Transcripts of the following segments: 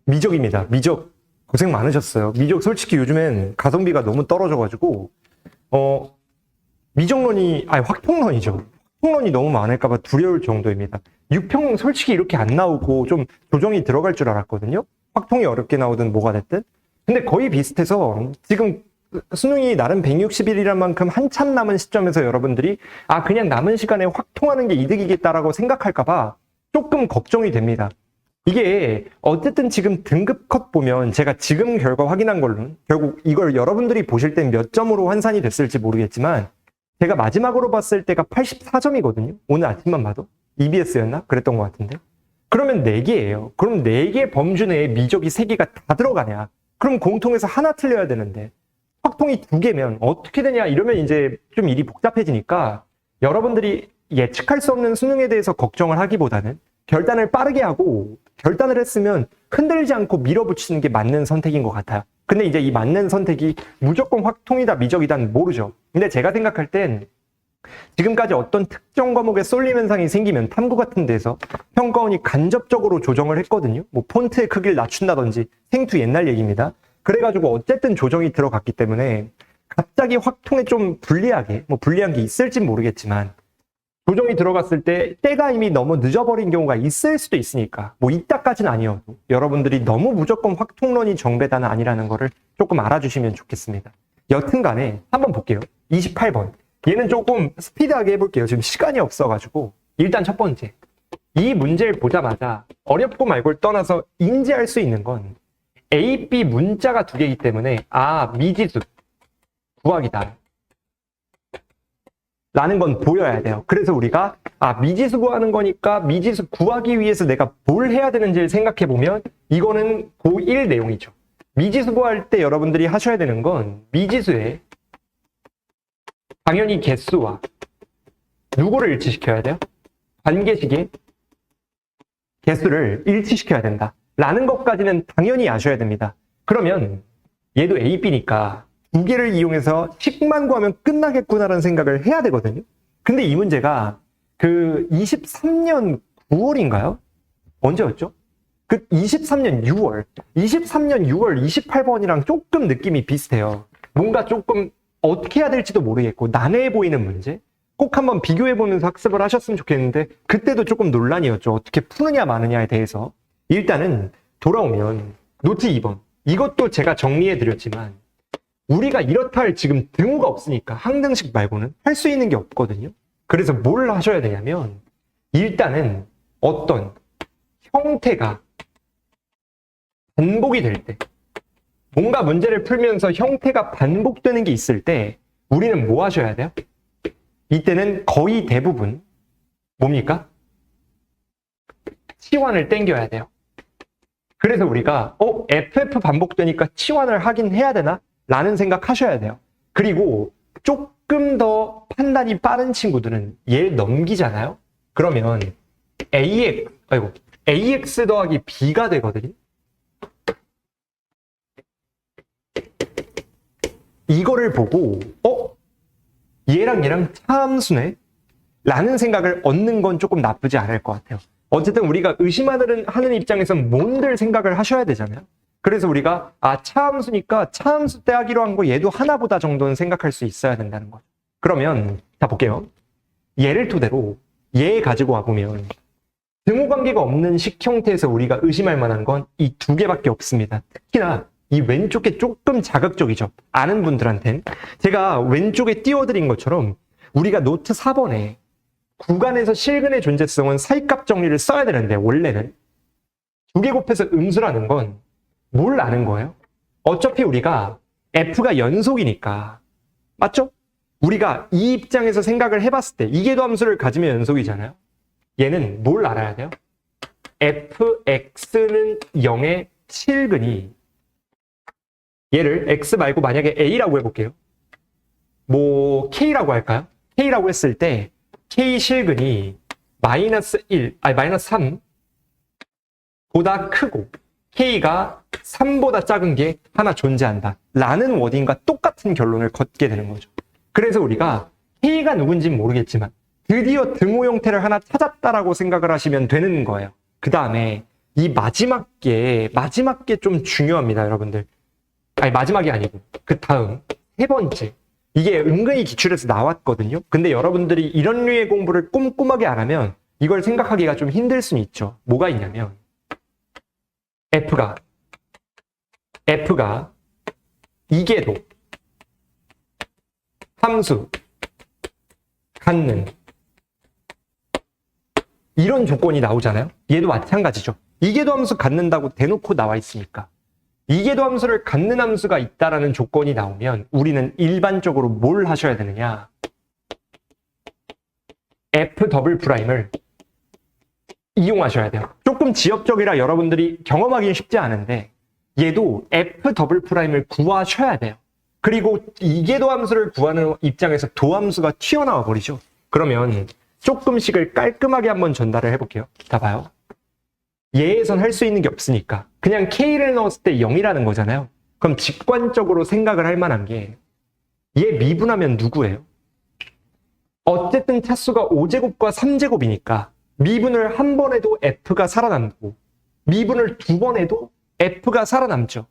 미적입니다. 미적 고생 많으셨어요. 미적 솔직히 요즘엔 가성비가 너무 떨어져가지고 확통론이죠. 확통론이 너무 많을까봐 두려울 정도입니다. 6평 솔직히 이렇게 안 나오고 좀 조정이 들어갈 줄 알았거든요. 확통이 어렵게 나오든 뭐가 됐든. 근데 거의 비슷해서 지금 수능이 나름 160일이란 만큼 한참 남은 시점에서 여러분들이 그냥 남은 시간에 확통하는 게 이득이겠다라고 생각할까봐 조금 걱정이 됩니다. 이게 어쨌든 지금 등급 컷 보면 제가 지금 결과 확인한 걸로는 결국 이걸 여러분들이 보실 땐 몇 점으로 환산이 됐을지 모르겠지만 제가 마지막으로 봤을 때가 84점이거든요. 오늘 아침만 봐도. EBS였나? 그랬던 것 같은데. 그러면 4개예요. 그럼 4개 범주 내에 미적이 3개가 다 들어가냐? 그럼 공통에서 하나 틀려야 되는데 확통이 2개면 어떻게 되냐? 이러면 이제 좀 일이 복잡해지니까 여러분들이 예측할 수 없는 수능에 대해서 걱정을 하기보다는 결단을 빠르게 하고 결단을 했으면 흔들지 않고 밀어붙이는 게 맞는 선택인 것 같아요. 근데 이제 이 맞는 선택이 무조건 확통이다 미적이다는 모르죠. 근데 제가 생각할 땐 지금까지 어떤 특정 과목에 쏠림 현상이 생기면 탐구 같은 데서 평가원이 간접적으로 조정을 했거든요. 뭐 폰트의 크기를 낮춘다든지 생투 옛날 얘기입니다. 그래가지고 어쨌든 조정이 들어갔기 때문에 갑자기 확통에 좀 불리한 게 있을진 모르겠지만 조정이 들어갔을 때 때가 이미 너무 늦어버린 경우가 있을 수도 있으니까 뭐 이따까지는 아니어도 여러분들이 너무 무조건 확통론이 정배다는 아니라는 거를 조금 알아주시면 좋겠습니다. 여튼 간에 한번 볼게요. 28번. 얘는 조금 스피드하게 해볼게요. 지금 시간이 없어가지고. 일단 첫 번째. 이 문제를 보자마자 어렵고 말고를 떠나서 인지할 수 있는 건 A, B 문자가 2개이기 때문에 미지수 구하기다 라는 건 보여야 돼요. 그래서 우리가 미지수 구하는 거니까 미지수 구하기 위해서 내가 뭘 해야 되는지를 생각해보면 이거는 고1 내용이죠. 미지수 구할 때 여러분들이 하셔야 되는 건 미지수에 당연히 개수와 누구를 일치시켜야 돼요? 관계식의 개수를 일치시켜야 된다 라는 것까지는 당연히 아셔야 됩니다. 그러면 얘도 A, B니까 2개를 이용해서 식만 구하면 끝나겠구나라는 생각을 해야 되거든요. 근데 이 문제가 23년 9월인가요? 언제였죠? 23년 6월 28번이랑 조금 느낌이 비슷해요. 뭔가 조금 어떻게 해야 될지도 모르겠고 난해해 보이는 문제? 꼭 한번 비교해보면서 학습을 하셨으면 좋겠는데 그때도 조금 논란이었죠. 어떻게 푸느냐 마느냐에 대해서. 일단은 돌아오면 노트 2번. 이것도 제가 정리해드렸지만 우리가 이렇다 할 지금 등호가 없으니까 항등식 말고는 할 수 있는 게 없거든요. 그래서 뭘 하셔야 되냐면 일단은 어떤 형태가 반복이 될 때 뭔가 문제를 풀면서 형태가 반복되는 게 있을 때 우리는 뭐 하셔야 돼요? 이때는 거의 대부분 뭡니까? 치환을 땡겨야 돼요. 그래서 우리가 FF 반복되니까 치환을 하긴 해야 되나? 라는 생각 하셔야 돼요. 그리고 조금 더 판단이 빠른 친구들은 얘를 넘기잖아요? 그러면 AX 더하기 B가 되거든요. 이거를 보고 얘랑 차함수네? 라는 생각을 얻는 건 조금 나쁘지 않을 것 같아요. 어쨌든 우리가 의심하는 입장에서는 뭔들 생각을 하셔야 되잖아요. 그래서 우리가 차함수니까 차함수 때 하기로 한 거 얘도 하나보다 정도는 생각할 수 있어야 된다는 거죠. 그러면 자 볼게요. 얘를 토대로 얘 가지고 와보면 등호관계가 없는 식 형태에서 우리가 의심할 만한 건 이 2개밖에 없습니다. 특히나 이 왼쪽에 조금 자극적이죠. 아는 분들한텐. 제가 왼쪽에 띄워드린 것처럼 우리가 노트 4번에 구간에서 실근의 존재성은 사이값 정리를 써야 되는데 원래는 2개 곱해서 음수라는 건 뭘 아는 거예요? 어차피 우리가 F가 연속이니까 맞죠? 우리가 이 입장에서 생각을 해봤을 때 이계도 함수를 가지면 연속이잖아요. 얘는 뭘 알아야 돼요? fx는 0의 실근이 얘를 x 말고 만약에 a라고 해볼게요. 뭐 k라고 할까요? k라고 했을 때 k 실근이 마이너스 3 보다 크고 k가 3보다 작은 게 하나 존재한다 라는 워딩과 똑같은 결론을 걷게 되는 거죠. 그래서 우리가 k가 누군지는 모르겠지만 드디어 등호 형태를 하나 찾았다라고 생각을 하시면 되는 거예요. 그 다음에 이 마지막 게 좀 중요합니다, 여러분들. 아니, 마지막이 아니고 그 다음 세 번째. 이게 은근히 기출에서 나왔거든요. 근데 여러분들이 이런 류의 공부를 꼼꼼하게 안 하면 이걸 생각하기가 좀 힘들 수는 있죠. 뭐가 있냐면 F가 이계도 함수 갖는 이런 조건이 나오잖아요. 얘도 마찬가지죠. 이계도 함수 갖는다고 대놓고 나와 있으니까 이계도 함수를 갖는 함수가 있다라는 조건이 나오면 우리는 일반적으로 뭘 하셔야 되느냐? F 더블 프라임을 이용하셔야 돼요. 조금 지엽적이라 여러분들이 경험하기는 쉽지 않은데 얘도 F 더블 프라임을 구하셔야 돼요. 그리고 이계도 함수를 구하는 입장에서 도함수가 튀어나와 버리죠. 그러면 조금씩을 깔끔하게 한번 전달을 해볼게요. 자, 봐요. 얘에선 할 수 있는 게 없으니까 그냥 K를 넣었을 때 0이라는 거잖아요. 그럼 직관적으로 생각을 할 만한 게 얘 미분하면 누구예요? 어쨌든 차수가 5제곱과 3제곱이니까 미분을 한 번 해도 F가 살아남고 미분을 두 번 해도 F가 살아남죠.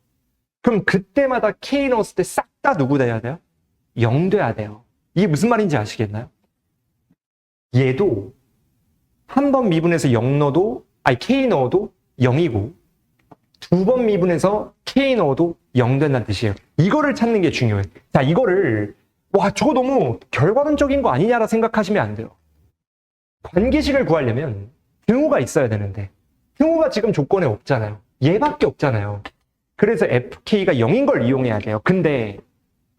그럼 그때마다 K 넣었을 때 싹 다 누구 돼야 돼요? 0 돼야 돼요. 이게 무슨 말인지 아시겠나요? 얘도 한 번 미분해서 0 넣어도 K 넣어도 0이고 두 번 미분해서 K 넣어도 0 된다는 뜻이에요. 이거를 찾는 게 중요해요. 자, 이거를 와 저거 너무 결과론적인 거 아니냐라 생각하시면 안 돼요. 관계식을 구하려면 등호가 있어야 되는데 등호가 지금 조건에 없잖아요. 얘밖에 없잖아요. 그래서 FK가 0인 걸 이용해야 돼요. 근데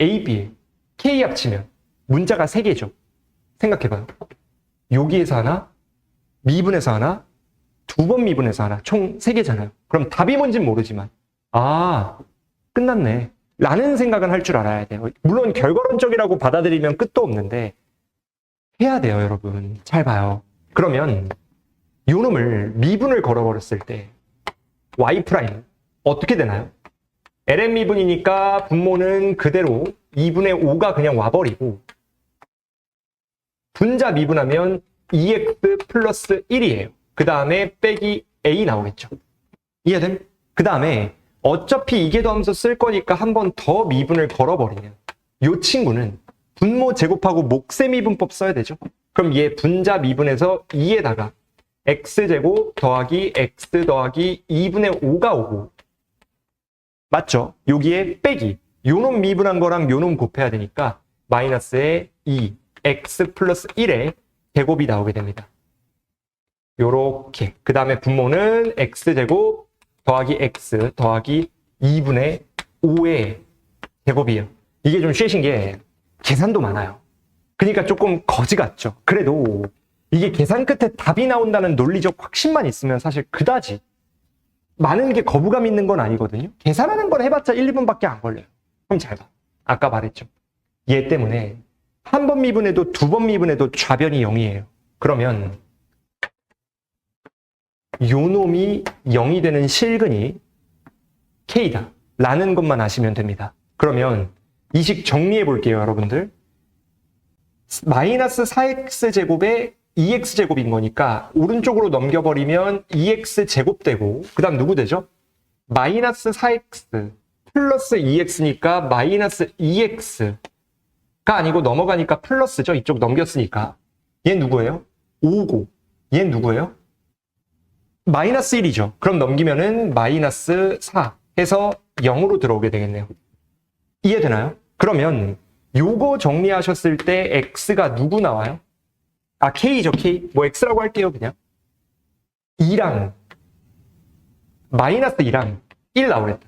A, B, K 합치면 문자가 3개죠. 생각해봐요. 여기에서 하나, 미분에서 하나, 두 번 미분해서 하나, 총 3개잖아요. 그럼 답이 뭔진 모르지만 끝났네 라는 생각은 할 줄 알아야 돼요. 물론 결과론적이라고 받아들이면 끝도 없는데 해야 돼요, 여러분. 잘 봐요. 그러면 요 놈을 미분을 걸어버렸을 때 Y 프라임 어떻게 되나요? ln 미분이니까 분모는 그대로 2분의 5가 그냥 와버리고 분자 미분하면 2x 플러스 1이에요. 그 다음에 빼기 a 나오겠죠. 이해됨? 그 다음에 어차피 이계도 함수 쓸 거니까 한 번 더 미분을 걸어버리면 이 친구는 분모 제곱하고 몫의 미분법 써야 되죠. 그럼 얘 분자 미분해서 2에다가 x제곱 더하기 x 더하기 2분의 5가 오고 맞죠? 여기에 빼기 요놈 미분한 거랑 요놈 곱해야 되니까 마이너스에 2 x 플러스 1의 제곱이 나오게 됩니다. 요렇게 그 다음에 분모는 x제곱 더하기 x 더하기 2분의 5의 제곱이에요. 이게 좀 쉐신 게 계산도 많아요. 그러니까 조금 거지 같죠. 그래도 이게 계산 끝에 답이 나온다는 논리적 확신만 있으면 사실 그다지 많은 게 거부감 있는 건 아니거든요. 계산하는 건 해봤자 1, 2분밖에 안 걸려요. 그럼 잘 봐. 아까 말했죠. 얘 때문에 한 번 미분해도 두 번 미분해도 좌변이 0이에요. 그러면 요 놈이 0이 되는 실근이 K다 라는 것만 아시면 됩니다. 그러면 이 식 정리해 볼게요, 여러분들. 마이너스 4x제곱에 2x제곱인 거니까 오른쪽으로 넘겨버리면 2x제곱 되고 그 다음 누구 되죠? 마이너스 4x 플러스 2x니까 마이너스 2x가 아니고 넘어가니까 플러스죠. 이쪽 넘겼으니까. 얘 누구예요? 5고 얘 누구예요? 마이너스 1이죠. 그럼 넘기면은 마이너스 4 해서 0으로 들어오게 되겠네요. 이해되나요? 그러면 요거 정리하셨을 때 x가 누구 나와요? k죠, k. 뭐 x라고 할게요, 그냥. 2랑 마이너스 2랑 1 나오겠다.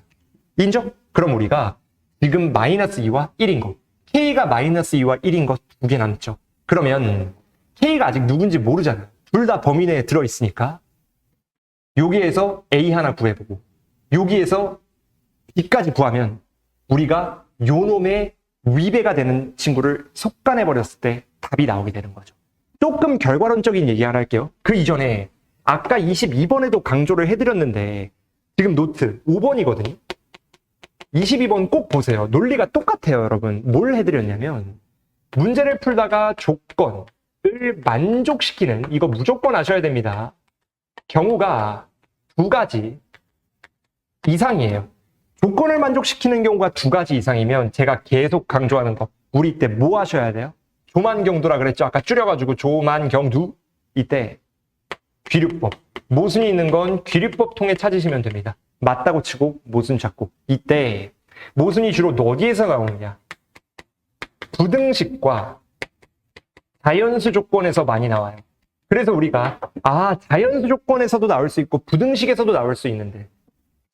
인정? 그럼 우리가 지금 마이너스 2와 1인 거, k가 마이너스 2와 1인 거 두 개 남죠. 그러면 k가 아직 누군지 모르잖아요. 둘 다 범위 내에 들어있으니까 여기에서 a 하나 구해보고 여기에서 b까지 구하면 우리가 요 놈의 위배가 되는 친구를 속간해버렸을 때 답이 나오게 되는 거죠. 조금 결과론적인 얘기 하나 할게요. 그 이전에 아까 22번에도 강조를 해드렸는데 지금 노트 5번이거든요. 22번 꼭 보세요. 논리가 똑같아요, 여러분. 뭘 해드렸냐면 문제를 풀다가 조건을 만족시키는, 이거 무조건 아셔야 됩니다. 경우가 두 가지 이상이에요. 조건을 만족시키는 경우가 두 가지 이상이면 제가 계속 강조하는 거. 우리 이때 뭐 하셔야 돼요? 조만경두라 그랬죠? 아까 줄여가지고 조만경두. 이때 귀류법. 모순이 있는 건 귀류법 통해 찾으시면 됩니다. 맞다고 치고 모순 찾고. 이때 모순이 주로 어디에서 나오느냐? 부등식과 자연수 조건에서 많이 나와요. 그래서 우리가 자연수 조건에서도 나올 수 있고 부등식에서도 나올 수 있는데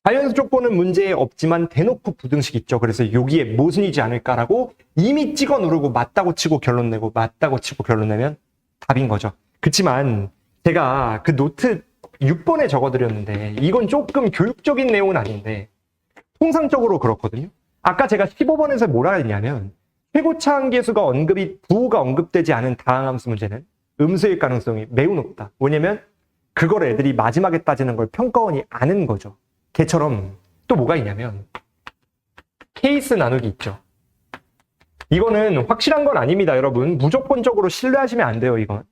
자연수 조건은 문제에 없지만 대놓고 부등식 있죠. 그래서 여기에 모순이지 않을까라고 이미 찍어 누르고 맞다고 치고 결론 내고 맞다고 치고 결론 내면 답인 거죠. 그치만 제가 그 노트 6번에 적어드렸는데 이건 조금 교육적인 내용은 아닌데 통상적으로 그렇거든요. 아까 제가 15번에서 뭐라 했냐면 최고차항계수가 부호가 언급되지 않은 다항함수 문제는 음수일 가능성이 매우 높다. 왜냐면 그걸 애들이 마지막에 따지는 걸 평가원이 아는 거죠. 걔처럼 또 뭐가 있냐면 케이스 나누기 있죠. 이거는 확실한 건 아닙니다, 여러분. 무조건적으로 신뢰하시면 안 돼요, 이건.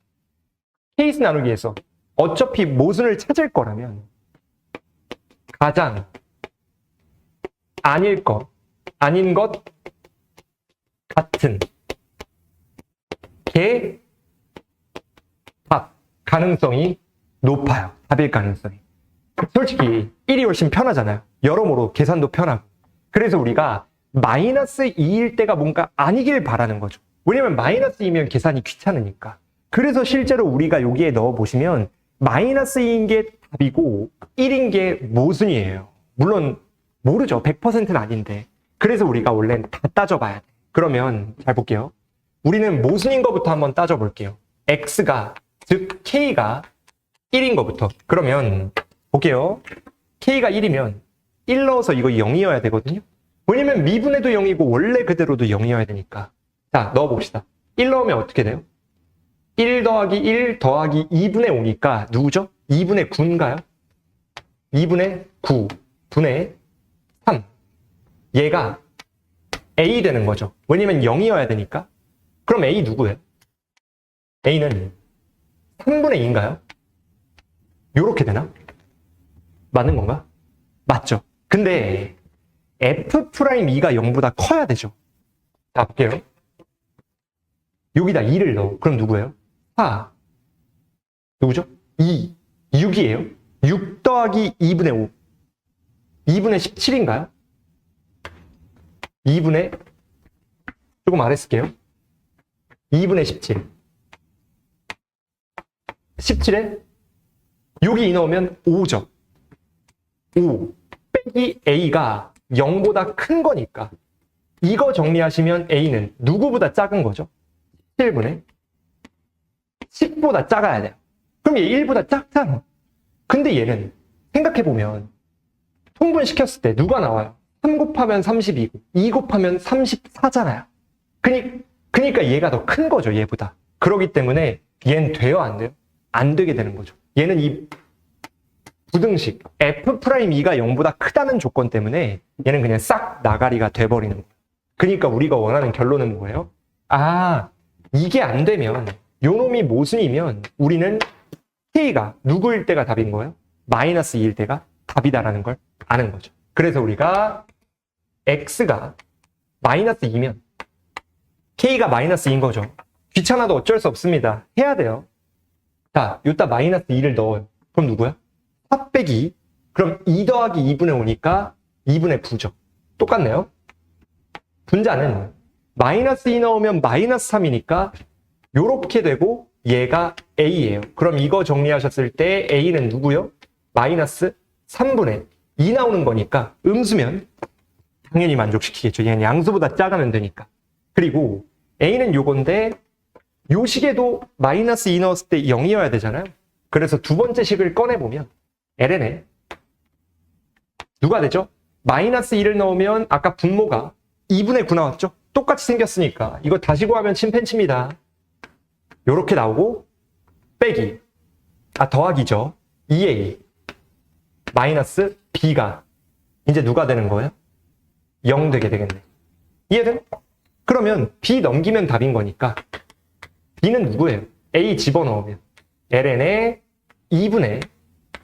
케이스 나누기에서 어차피 모순을 찾을 거라면 가장 아닐 것, 아닌 것 같은 게 답, 가능성이 높아요. 답일 가능성이. 솔직히 1이 훨씬 편하잖아요. 여러모로 계산도 편하고. 그래서 우리가 마이너스 2일 때가 뭔가 아니길 바라는 거죠. 왜냐면 마이너스 2면 계산이 귀찮으니까. 그래서 실제로 우리가 여기에 넣어보시면 마이너스 2인 게 답이고 1인 게 모순이에요. 물론 모르죠. 100%는 아닌데. 그래서 우리가 원래는 다 따져봐야 돼. 그러면 잘 볼게요. 우리는 모순인 것부터 한번 따져볼게요. x가, 즉 k가 1인 것부터. 그러면 볼게요. k가 1이면 1 넣어서 이거 0이어야 되거든요. 왜냐면 미분에도 0이고 원래 그대로도 0이어야 되니까. 자, 넣어봅시다. 1 넣으면 어떻게 돼요? 1 더하기 1 더하기 2분의 5니까 누구죠? 2분의 9인가요? 2분의 9 분의 3. 얘가 a 되는 거죠. 왜냐면 0이어야 되니까. 그럼 a 누구예요? a는 3분의 2인가요? 요렇게 되나? 맞는 건가? 맞죠. 근데 f'2가 0보다 커야 되죠. 자, 볼게요. 여기다 2를 넣어. 그럼 누구예요? 4. 누구죠? 2. 6이에요. 6 더하기 2분의 5. 2분의 17인가요? 2분의 조금 아래 쓸게요. 2분의 17. 17에 여기 2 넣으면 5죠. 5 빼기 a가 0보다 큰 거니까 이거 정리하시면 a는 누구보다 작은 거죠? 7분의 10보다 작아야 돼요. 그럼 얘 1보다 작잖아. 근데 얘는 생각해보면 통분시켰을 때 누가 나와요? 3 곱하면 32고 2 곱하면 34잖아요. 그러니까 얘가 더 큰 거죠, 얘보다. 그렇기 때문에 얘는 돼요, 안 돼요? 안 되게 되는 거죠. 얘는 이 부등식 f'2가 0보다 크다는 조건 때문에 얘는 그냥 싹 나가리가 돼버리는 거예요. 그러니까 우리가 원하는 결론은 뭐예요? 이게 안 되면 요 놈이 모순이면 우리는 k가 누구일 때가 답인 거예요? 마이너스 2일 때가 답이다라는 걸 아는 거죠. 그래서 우리가 x가 마이너스 2면 k가 마이너스 2인 거죠. 귀찮아도 어쩔 수 없습니다. 해야 돼요. 자, 여기다 마이너스 2를 넣어요. 그럼 누구야? 4 빼기. 그럼 2 더하기 2분의 5니까 2분의 9죠. 똑같네요. 분자는 마이너스 2 넣으면 마이너스 3이니까 요렇게 되고 얘가 a예요. 그럼 이거 정리하셨을 때 a는 누구요? 마이너스 3분의 2 나오는 거니까 음수면 당연히 만족시키겠죠. 얘는 양수보다 작으면 되니까. 그리고 a는 요건데 요 식에도 마이너스 2 넣었을 때 0이어야 되잖아요. 그래서 두 번째 식을 꺼내보면 ln에 누가 되죠? 마이너스 2를 넣으면 아까 분모가 2분의 9 나왔죠? 똑같이 생겼으니까 이거 다시 구하면 침팬치입니다. 요렇게 나오고 빼기 더하기죠. 2a 마이너스 b가 이제 누가 되는 거예요? 0 되게 되겠네. 이해돼? 그러면 b 넘기면 답인 거니까 b는 누구예요? a 집어넣으면 ln의 2분의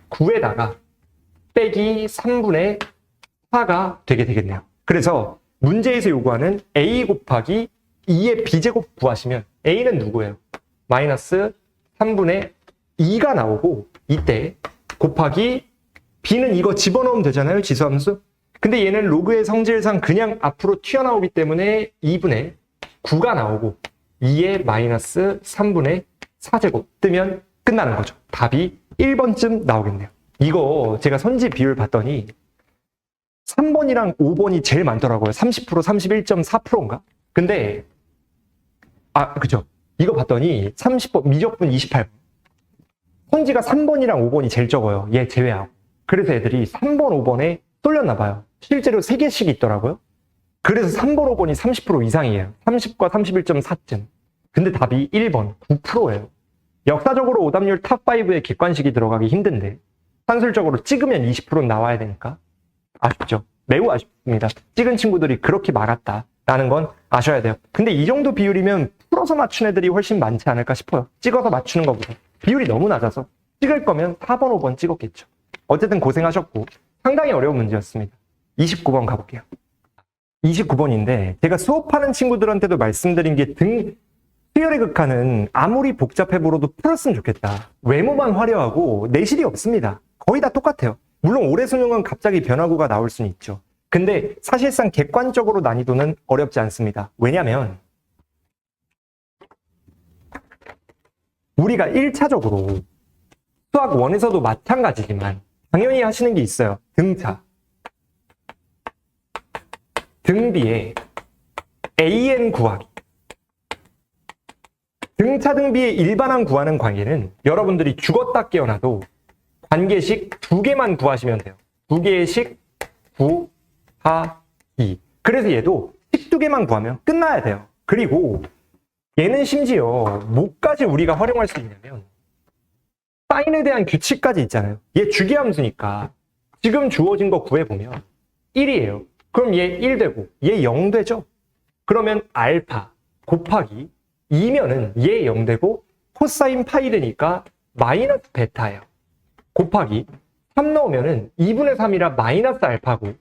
9에다가 빼기 3분의 4가 되게 되겠네요. 그래서 문제에서 요구하는 a 곱하기 2의 b제곱 구하시면 a는 누구예요? 마이너스 3분의 2가 나오고 이때 곱하기 b는 이거 집어넣으면 되잖아요. 지수함수. 근데 얘는 로그의 성질상 그냥 앞으로 튀어나오기 때문에 2분의 9가 나오고 2의 마이너스 3분의 4제곱 뜨면 끝나는 거죠. 답이 1번쯤 나오겠네요. 이거 제가 선지 비율 봤더니 3번이랑 5번이 제일 많더라고요. 30%, 31.4%인가? 근데 그죠. 이거 봤더니 30번, 미적분 28번. 선지가 3번이랑 5번이 제일 적어요. 얘 제외하고. 그래서 애들이 3번, 5번에 쏠렸나 봐요. 실제로 3개씩 있더라고요. 그래서 3번, 5번이 30% 이상이에요. 30과 31.4점. 근데 답이 1번, 9%예요. 역사적으로 오답률 탑5에 객관식이 들어가기 힘든데 산술적으로 찍으면 20%는 나와야 되니까 아쉽죠. 매우 아쉽습니다. 찍은 친구들이 그렇게 막았다라는 건 아셔야 돼요. 근데 이 정도 비율이면 풀어서 맞춘 애들이 훨씬 많지 않을까 싶어요. 찍어서 맞추는 것보다. 비율이 너무 낮아서 찍을 거면 4번, 5번 찍었겠죠. 어쨌든 고생하셨고 상당히 어려운 문제였습니다. 29번 가볼게요. 29번인데 제가 수업하는 친구들한테도 말씀드린 게 수열의 극한은 아무리 복잡해 보여도 풀었으면 좋겠다. 외모만 화려하고 내실이 없습니다. 거의 다 똑같아요. 물론 올해 수능은 갑자기 변화구가 나올 수는 있죠. 근데 사실상 객관적으로 난이도는 어렵지 않습니다. 왜냐면 우리가 1차적으로 수학 1에서도 마찬가지지만 당연히 하시는 게 있어요. 등차. 등비에 AN 구하기. 등차 등비의 일반항 구하는 관계는 여러분들이 죽었다 깨어나도 관계식 2개만 구하시면 돼요. 2개의 식 구하기. 그래서 얘도 식 2개만 구하면 끝나야 돼요. 그리고 얘는 심지어 뭐까지 우리가 활용할 수 있냐면 사인에 대한 규칙까지 있잖아요. 얘 주기함수니까 지금 주어진 거 구해보면 1이에요. 그럼 얘 1 되고 얘 0 되죠? 그러면 알파 곱하기 2면은 얘 0 되고 코사인 파이 되니까 마이너스 베타예요. 곱하기 3 넣으면은 2분의 3이라 마이너스 알파고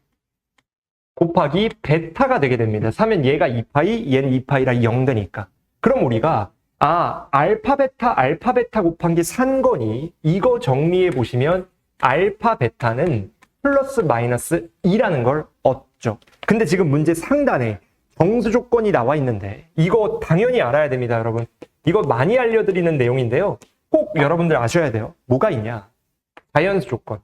곱하기 베타가 되게 됩니다. 3은 얘가 2파이, 얘는 2파이라 0 되니까. 그럼 우리가 알파 베타 곱한 게 산 거니 이거 정리해 보시면 알파 베타는 플러스 마이너스 2라는 걸 얻죠. 근데 지금 문제 상단에 정수 조건이 나와 있는데 이거 당연히 알아야 됩니다, 여러분. 이거 많이 알려드리는 내용인데요. 꼭 여러분들 아셔야 돼요. 뭐가 있냐? 자연수 조건.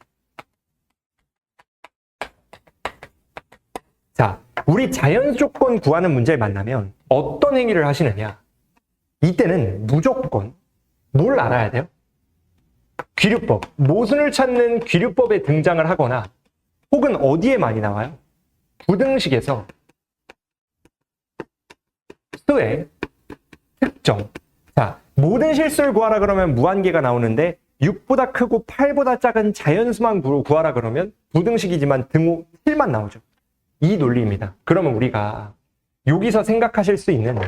자, 우리 자연수 조건 구하는 문제를 만나면 어떤 행위를 하시느냐? 이때는 무조건 뭘 알아야 돼요? 귀류법. 모순을 찾는 귀류법에 등장을 하거나 혹은 어디에 많이 나와요? 부등식에서 수의 특정. 자, 모든 실수를 구하라 그러면 무한계가 나오는데 6보다 크고 8보다 작은 자연수만 구하라 그러면 부등식이지만 등호 7만 나오죠. 이 논리입니다. 그러면 우리가 여기서 생각하실 수 있는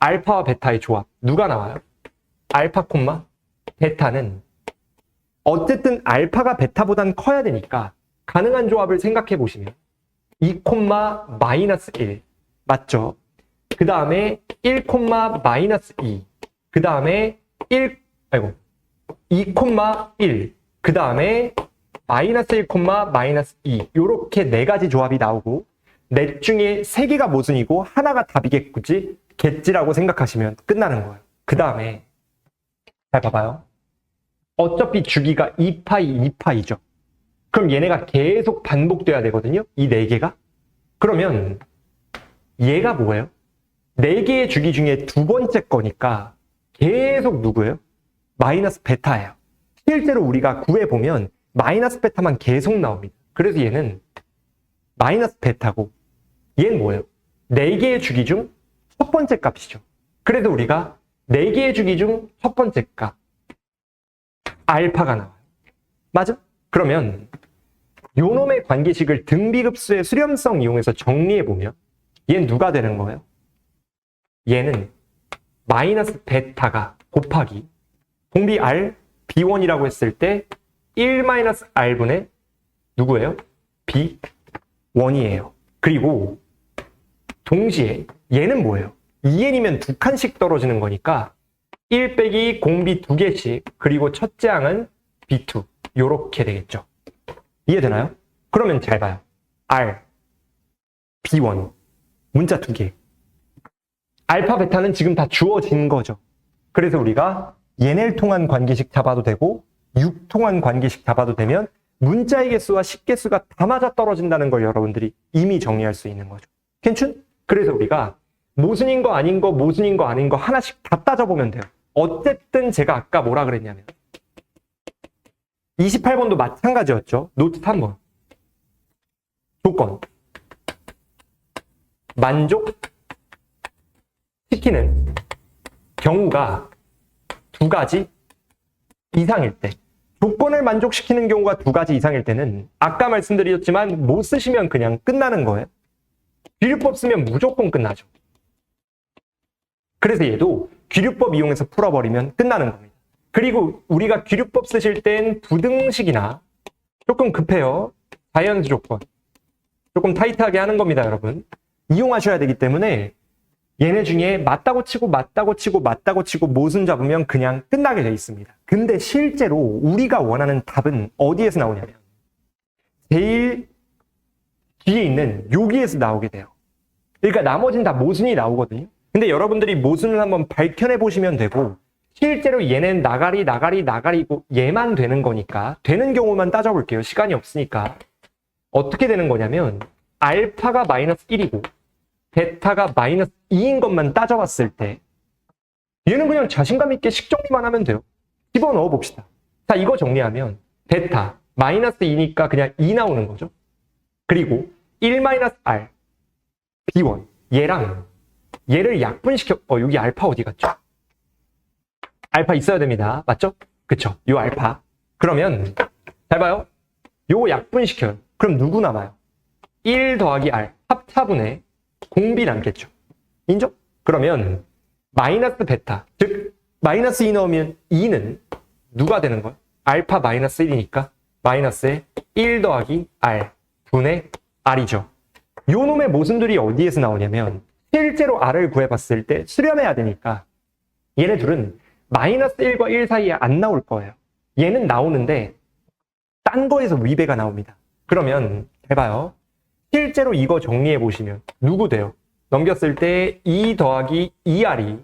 알파와 베타의 조합 누가 나와요? 알파 콤마 베타는 어쨌든 알파가 베타보단 커야 되니까 가능한 조합을 생각해 보시면 2 콤마 마이너스 1 맞죠? 그 다음에 1 콤마 마이너스 2 그 다음에 2 콤마 1 그 다음에 마이너스 1 콤마 마이너스 2 요렇게 4가지 조합이 나오고 넷 중에 3개가 모순이고 하나가 답이겠지라고 생각하시면 끝나는 거예요. 그 다음에 잘 봐봐요. 어차피 주기가 2파이 2파이죠. 그럼 얘네가 계속 반복돼야 되거든요. 이 4개가. 그러면 얘가 뭐예요? 4개의 주기 중에 두 번째 거니까 계속 누구예요? 마이너스 베타예요. 실제로 우리가 구해보면 마이너스 베타만 계속 나옵니다. 그래서 얘는 마이너스 베타고 얘는 뭐예요? 4개의 주기 중 첫 번째 값이죠. 그래서 우리가 4개의 주기 중 첫 번째 값 알파가 나와요. 맞아? 그러면 요놈의 관계식을 등비급수의 수렴성 이용해서 정리해보면 얘는 누가 되는 거예요? 얘는 마이너스 베타가 곱하기 공비 R B1이라고 했을 때 1 마이너스 R분의 누구예요? B1이에요. 그리고 동시에 얘는 뭐예요? 2n이면 두 칸씩 떨어지는 거니까 1 빼기 공비 두 개씩, 그리고 첫째 항은 B2 요렇게 되겠죠. 이해되나요? 그러면 잘 봐요. R, B1 문자 두 개. 알파, 베타는 지금 다 주어진 거죠. 그래서 우리가 얘네를 통한 관계식 잡아도 되고 6 통한 관계식 잡아도 되면 문자의 개수와 식개수가 다 맞아 떨어진다는 걸 여러분들이 이미 정리할 수 있는 거죠. 괜춘? 그래서 우리가 모순인 거 아닌 거, 모순인 거 아닌 거 하나씩 다 따져보면 돼요. 어쨌든 제가 아까 뭐라 그랬냐면 28번도 마찬가지였죠. 노트 3번. 조건. 만족시키는 경우가 두 가지 이상일 때. 조건을 만족시키는 경우가 두 가지 이상일 때는 아까 말씀드렸지만 못 쓰시면 그냥 끝나는 거예요. 귀류법 쓰면 무조건 끝나죠. 그래서 얘도 귀류법 이용해서 풀어버리면 끝나는 겁니다. 그리고 우리가 귀류법 쓰실 땐 부등식이나 조금 급해요. 자연수 조건. 조금 타이트하게 하는 겁니다, 여러분. 이용하셔야 되기 때문에 얘네 중에 맞다고 치고 맞다고 치고 맞다고 치고 모순 잡으면 그냥 끝나게 돼 있습니다. 근데 실제로 우리가 원하는 답은 어디에서 나오냐면 제일 뒤에 있는 여기에서 나오게 돼요. 그러니까 나머지는 다 모순이 나오거든요. 근데 여러분들이 모순을 한번 밝혀내 보시면 되고, 실제로 얘는 나가리고 얘만 되는 거니까 되는 경우만 따져볼게요. 시간이 없으니까. 어떻게 되는 거냐면 알파가 마이너스 1이고 베타가 마이너스 2인 것만 따져봤을 때 얘는 그냥 자신감 있게 식정리만 하면 돼요. 집어넣어 봅시다. 자, 이거 정리하면 베타 마이너스 2니까 그냥 2 나오는 거죠. 그리고 1 마이너스 R B1 얘를 약분시켜. 여기 알파 어디 갔죠? 알파 있어야 됩니다. 맞죠? 그쵸? 요 알파. 그러면 잘 봐요. 요거 약분시켜요. 그럼 누구 남아요? 1 더하기 R 합차분의 공비 남겠죠. 인정? 그러면 마이너스 베타, 즉 마이너스 2 넣으면 2는 누가 되는 거예요? 알파 마이너스 1이니까 마이너스에 1 더하기 R 분의 R이죠. 요 놈의 모순들이 어디에서 나오냐면 실제로 R을 구해봤을 때 수렴해야 되니까 얘네 둘은 마이너스 1과 1 사이에 안 나올 거예요. 얘는 나오는데 딴 거에서 위배가 나옵니다. 그러면 해봐요. 실제로 이거 정리해 보시면 누구 돼요? 넘겼을 때 2 더하기 2R이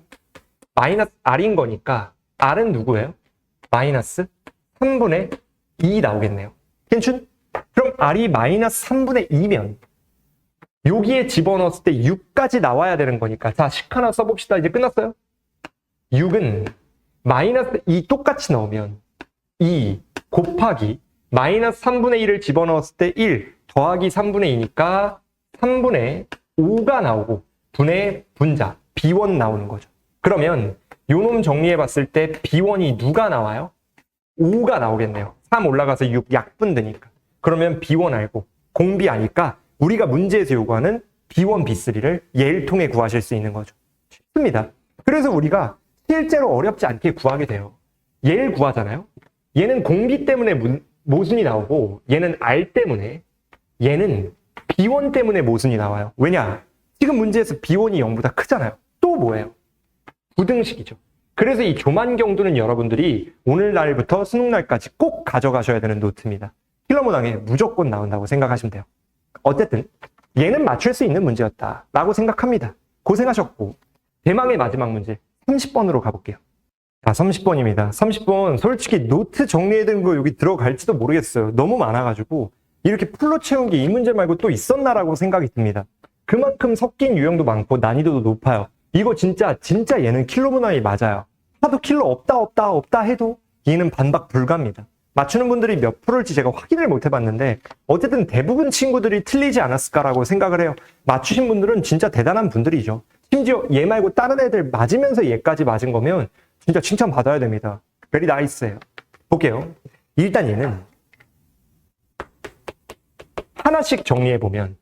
마이너스 R인 거니까 R은 누구예요? 마이너스 3분의 2 나오겠네요. 괜춘? 그럼 R이 마이너스 3분의 2면 여기에 집어넣었을 때 6까지 나와야 되는 거니까, 자, 식 하나 써봅시다. 이제 끝났어요. 6은 마이너스 2 똑같이 넣으면 2 곱하기 마이너스 3분의 1을 집어넣었을 때 1 더하기 3분의 2니까 3분의 5가 나오고 분의 분자 B1 나오는 거죠. 그러면 요놈 정리해봤을 때 B1이 누가 나와요? 5가 나오겠네요. 3 올라가서 6 약분되니까. 그러면 B1 알고 공비 아니까 우리가 문제에서 요구하는 B1, B3를 얘를 통해 구하실 수 있는 거죠. 쉽습니다. 그래서 우리가 실제로 어렵지 않게 구하게 돼요. 얘를 구하잖아요. 얘는 공비 때문에 모순이 나오고 얘는 R 때문에, 얘는 B1 때문에 모순이 나와요. 왜냐? 지금 문제에서 B1이 0보다 크잖아요. 또 뭐예요? 부등식이죠. 그래서 이 조만경도는 여러분들이 오늘날부터 수능날까지 꼭 가져가셔야 되는 노트입니다. 킬러문항에 무조건 나온다고 생각하시면 돼요. 어쨌든 얘는 맞출 수 있는 문제였다라고 생각합니다. 고생하셨고, 대망의 마지막 문제 30번으로 가볼게요. 자, 30번입니다. 30번 솔직히 노트 정리해둔 거 여기 들어갈지도 모르겠어요. 너무 많아가지고 이렇게 풀로 채운 게 이 문제 말고 또 있었나라고 생각이 듭니다. 그만큼 섞인 유형도 많고 난이도도 높아요. 이거 진짜 얘는 킬러 문항이 맞아요. 하도 킬러 없다 해도 얘는 반박 불가입니다. 맞추는 분들이 몇 프로일지 제가 확인을 못 해봤는데 어쨌든 대부분 친구들이 틀리지 않았을까라고 생각을 해요. 맞추신 분들은 진짜 대단한 분들이죠. 심지어 얘 말고 다른 애들 맞으면서 얘까지 맞은 거면 진짜 칭찬 받아야 됩니다. 베리 나이스예요. 볼게요. 일단 얘는 하나씩 정리해보면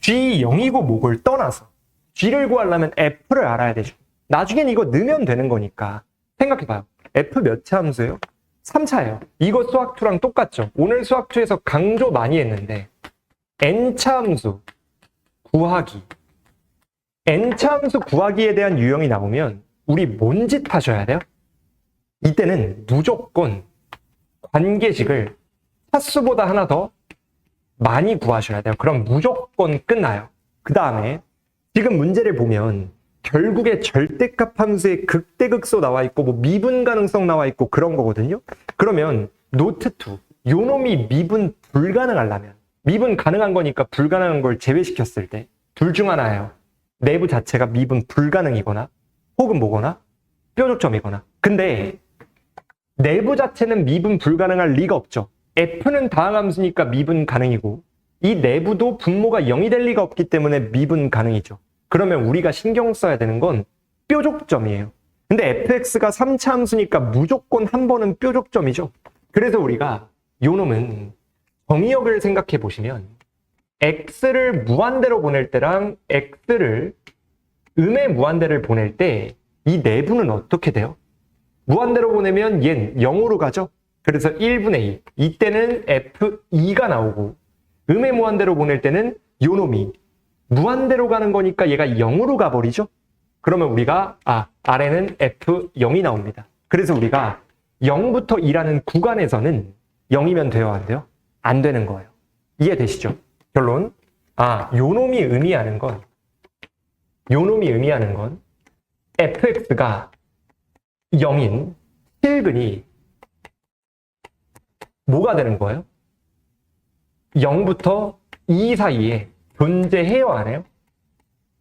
G0이고 뭐를 떠나서 G를 구하려면 F를 알아야 되죠. 나중엔 이거 넣으면 되는 거니까 생각해봐요. F 몇차 함수예요? 3차예요. 이거 수학2랑 똑같죠. 오늘 수학2에서 강조 많이 했는데 n차 함수 구하기. n차 함수 구하기에 대한 유형이 나오면 우리 뭔 짓 하셔야 돼요? 이때는 무조건 관계식을 차수보다 하나 더 많이 구하셔야 돼요. 그럼 무조건 끝나요. 그 다음에 지금 문제를 보면 결국에 절대값 함수의 극대극소 나와 있고 뭐 미분 가능성 나와 있고 그런 거거든요. 그러면 노트 2, 요 놈이 미분 불가능하려면 미분 가능한 거니까 불가능한 걸 제외시켰을 때 둘 중 하나예요. 내부 자체가 미분 불가능이거나 혹은 뭐거나 뾰족점이거나. 근데 내부 자체는 미분 불가능할 리가 없죠. F는 다항함수니까 미분 가능이고 이 내부도 분모가 0이 될 리가 없기 때문에 미분 가능이죠. 그러면 우리가 신경 써야 되는 건 뾰족점이에요. 근데 fx가 3차 함수니까 무조건 한 번은 뾰족점이죠. 그래서 우리가 요 놈은 정의역을 생각해 보시면 x를 무한대로 보낼 때랑 x를 음의 무한대를 보낼 때 이 내부는 어떻게 돼요? 무한대로 보내면 얜 0으로 가죠. 그래서 1분의 2. 이때는 f2가 나오고 음의 무한대로 보낼 때는 요 놈이 무한대로 가는 거니까 얘가 0으로 가버리죠. 그러면 우리가 아래는 f0이 나옵니다. 그래서 우리가 0부터 2라는 구간에서는 0이면 돼요, 안 돼요? 안 되는 거예요. 이해되시죠? 결론. 요 놈이 의미하는 건 fx가 0인 실근이 뭐가 되는 거예요? 0부터 2 사이에 존재해요, 안 해요?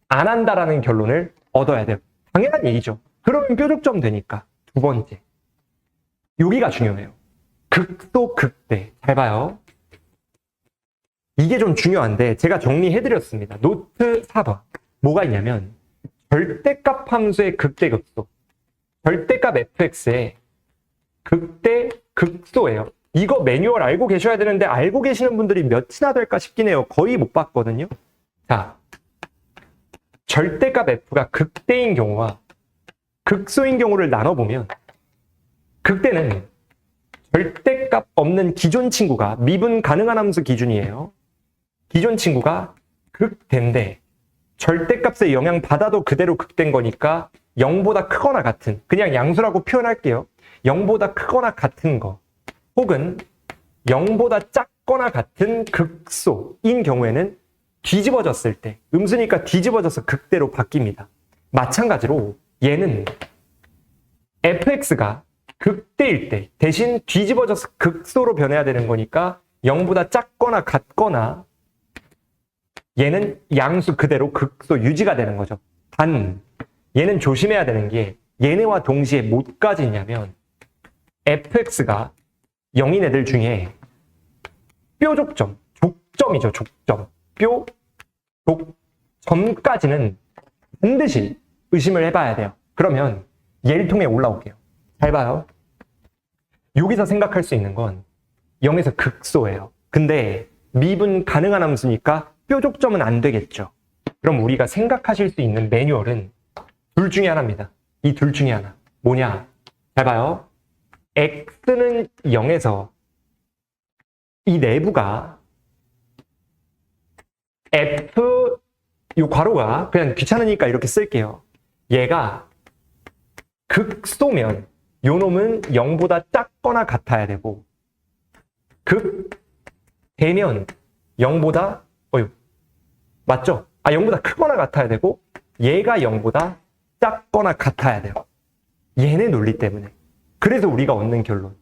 안 한다라는 결론을 얻어야 돼요. 당연한 얘기죠. 그러면 뾰족점 되니까. 두 번째. 여기가 중요해요. 극소 극대. 잘 봐요. 이게 좀 중요한데 제가 정리해드렸습니다. 노트 4번. 뭐가 있냐면 절대값 함수의 극대극소. 절대값 fx의 극대 극소예요. 이거 매뉴얼 알고 계셔야 되는데 알고 계시는 분들이 몇이나 될까 싶긴 해요. 거의 못 봤거든요. 자, 절대값 f가 극대인 경우와 극소인 경우를 나눠보면 극대는 절대값 없는 기존 친구가 미분 가능한 함수 기준이에요. 기존 친구가 극대인데 절대값에 영향 받아도 그대로 극대인 거니까 0보다 크거나 같은, 그냥 양수라고 표현할게요. 0보다 크거나 같은 거 혹은 0보다 작거나 같은 극소인 경우에는 뒤집어졌을 때, 음수니까 뒤집어져서 극대로 바뀝니다. 마찬가지로 얘는 fx가 극대일 때 대신 뒤집어져서 극소로 변해야 되는 거니까 0보다 작거나 같거나 얘는 양수 그대로 극소 유지가 되는 거죠. 단 얘는 조심해야 되는 게 얘네와 동시에 뭐까지 있냐면 fx가 0인 애들 중에 뾰족점, 족점이죠. 족점, 족점까지는 반드시 의심을 해봐야 돼요. 그러면 얘를 통해 올라올게요. 잘 봐요. 여기서 생각할 수 있는 건 0에서 극소예요. 근데 미분 가능한 함수니까 뾰족점은 안 되겠죠. 그럼 우리가 생각하실 수 있는 매뉴얼은 둘 중에 하나입니다. 이 둘 중에 하나. 뭐냐? 잘 봐요. x는 0에서 이 내부가 f 요 괄호가 그냥 귀찮으니까 이렇게 쓸게요. 얘가 극소면 요 놈은 0보다 작거나 같아야 되고 극대면 0보다 맞죠? 0보다 크거나 같아야 되고 얘가 0보다 작거나 같아야 돼요. 얘네 논리 때문에. 그래서 우리가 얻는 결론.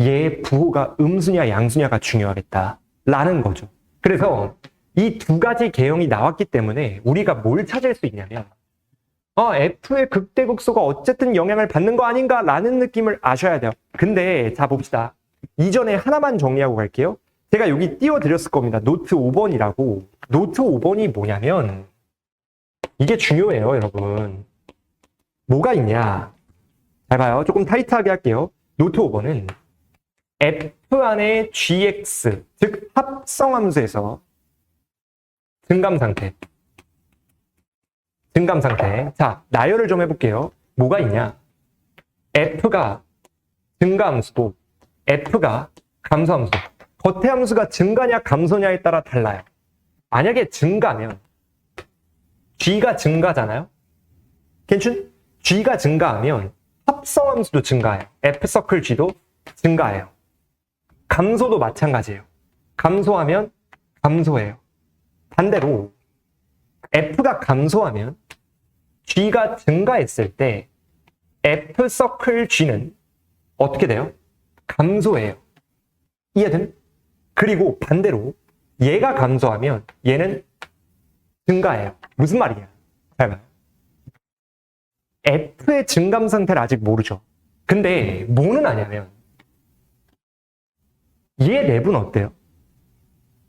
얘 부호가 음수냐 양수냐가 중요하겠다 라는 거죠. 그래서 이 두 가지 개형이 나왔기 때문에 우리가 뭘 찾을 수 있냐면 F의 극대극소가 어쨌든 영향을 받는 거 아닌가 라는 느낌을 아셔야 돼요. 근데 자 봅시다. 이전에 하나만 정리하고 갈게요. 제가 여기 띄워드렸을 겁니다. 노트 5번이라고. 노트 5번이 뭐냐면 이게 중요해요, 여러분. 뭐가 있냐. 잘 봐요. 조금 타이트하게 할게요. 노트 5번은 F 안에 GX, 즉 합성함수에서 증감상태. 자, 나열을 좀 해볼게요. 뭐가 있냐. F가 증가함수고 f가 감소함수. 겉의 함수가 증가냐 감소냐에 따라 달라요. 만약에 증가면 g가 증가잖아요. 괜찮? g가 증가하면 합성함수도 증가해요. f서클 g도 증가해요. 감소도 마찬가지예요. 감소하면 감소해요. 반대로 f가 감소하면 g가 증가했을 때 f서클 g는 어떻게 돼요? 감소해요. 이해됨? 그리고 반대로 얘가 감소하면 얘는 증가해요. 무슨 말이야? 잘 봐요. f의 증감 상태를 아직 모르죠. 근데 뭐는 아냐면 얘 내부는 어때요?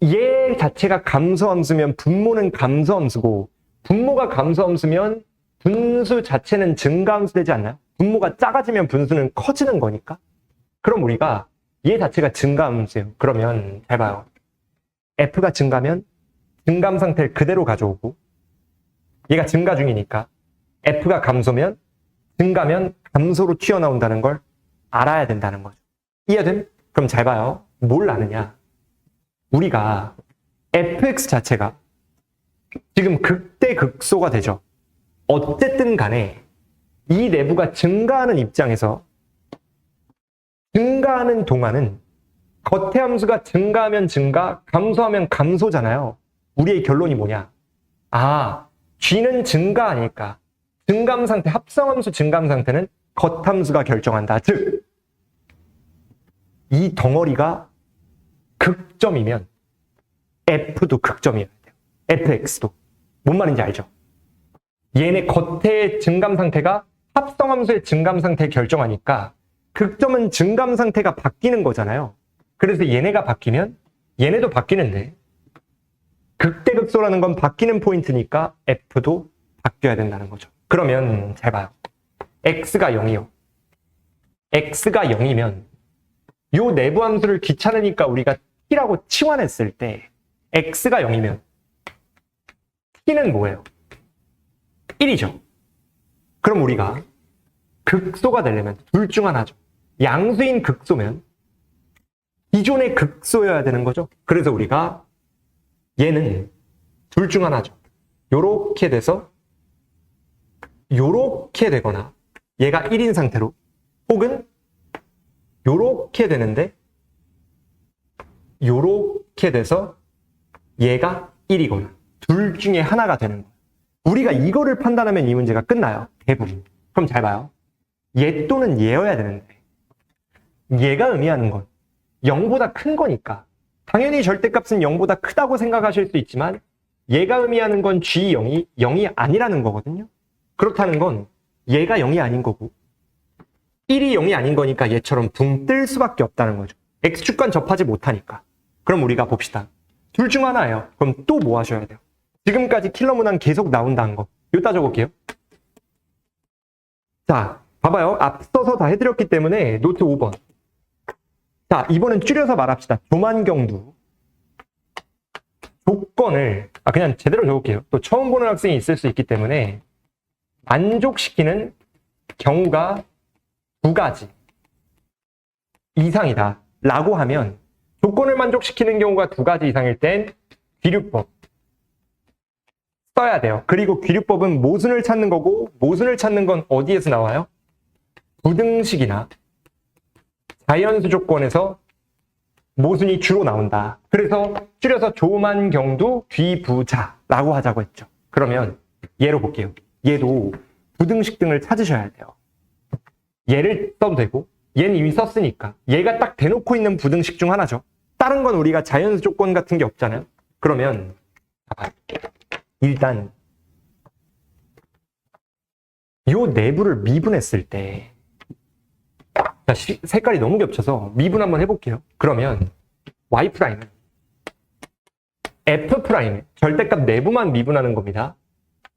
얘 자체가 감소함수면 분모는 감소함수고 분모가 감소함수면 분수 자체는 증가함수 되지 않나요? 분모가 작아지면 분수는 커지는 거니까. 그럼 우리가 얘 자체가 증가함수예요. 그러면 잘 봐요. f가 증가면 증감 상태를 그대로 가져오고 얘가 증가 중이니까 f가 감소면 증가면 감소로 튀어나온다는 걸 알아야 된다는 거죠. 이해됨? 그럼 잘 봐요. 뭘 아느냐? 우리가 fx 자체가 지금 극대극소가 되죠. 어쨌든 간에 이 내부가 증가하는 입장에서 증가하는 동안은 겉의 함수가 증가하면 증가, 감소하면 감소잖아요. 우리의 결론이 뭐냐? 아, g는 증가하니까 증감 상태, 합성함수 증감 상태는 겉함수가 결정한다. 즉, 이 덩어리가 극점이면 f도 극점이어야 돼요. fx도. 뭔 말인지 알죠? 얘네 겉의 증감 상태가 합성함수의 증감 상태 결정하니까 극점은 증감 상태가 바뀌는 거잖아요. 그래서 얘네가 바뀌면 얘네도 바뀌는데 극대극소라는 건 바뀌는 포인트니까 f도 바뀌어야 된다는 거죠. 그러면 잘 봐요. x가 0이요. x가 0이면 요 내부 함수를 귀찮으니까 우리가 t라고 치환했을 때 x가 0이면 t는 뭐예요? 1이죠. 그럼 우리가 극소가 되려면 둘 중 하나죠. 양수인 극소면 기존의 극소여야 되는 거죠. 그래서 우리가 얘는 둘 중 하나죠. 요렇게 돼서 요렇게 되거나 얘가 1인 상태로 혹은 요렇게 되는데 요렇게 돼서 얘가 1이거나 둘 중에 하나가 되는 거예요. 우리가 이거를 판단하면 이 문제가 끝나요. 대부분. 그럼 잘 봐요. 얘 또는 얘여야 되는데 얘가 의미하는 건 0보다 큰 거니까 당연히 절대값은 0보다 크다고 생각하실 수 있지만 얘가 의미하는 건 G0이 0이 아니라는 거거든요. 그렇다는 건 얘가 0이 아닌 거고 1이 0이 아닌 거니까 얘처럼 붕 뜰 수밖에 없다는 거죠. X축간 접하지 못하니까. 그럼 우리가 봅시다. 둘 중 하나예요. 그럼 또 뭐 하셔야 돼요? 지금까지 킬러 문항 계속 나온다는 거. 이거 따져볼게요. 자, 봐봐요. 앞서서 다 해드렸기 때문에 노트 5번. 자, 이번엔 줄여서 말합시다. 조만경두. 조건을, 그냥 제대로 적을게요. 또 처음 보는 학생이 있을 수 있기 때문에 만족시키는 경우가 두 가지 이상이다 라고 하면 조건을 만족시키는 경우가 두 가지 이상일 땐 귀류법 써야 돼요. 그리고 귀류법은 모순을 찾는 거고 모순을 찾는 건 어디에서 나와요? 부등식이나 자연수 조건에서 모순이 주로 나온다. 그래서 줄여서 조만경두 귀부자라고 하자고 했죠. 그러면 얘로 볼게요. 얘도 부등식 등을 찾으셔야 돼요. 얘를 써도 되고 얘는 이미 썼으니까 얘가 딱 대놓고 있는 부등식 중 하나죠. 다른 건 우리가 자연수 조건 같은 게 없잖아요. 그러면 일단 요 내부를 미분했을 때 자, 색깔이 너무 겹쳐서 미분 한번 해볼게요. 그러면 y'은 f'의 절대값 내부만 미분하는 겁니다.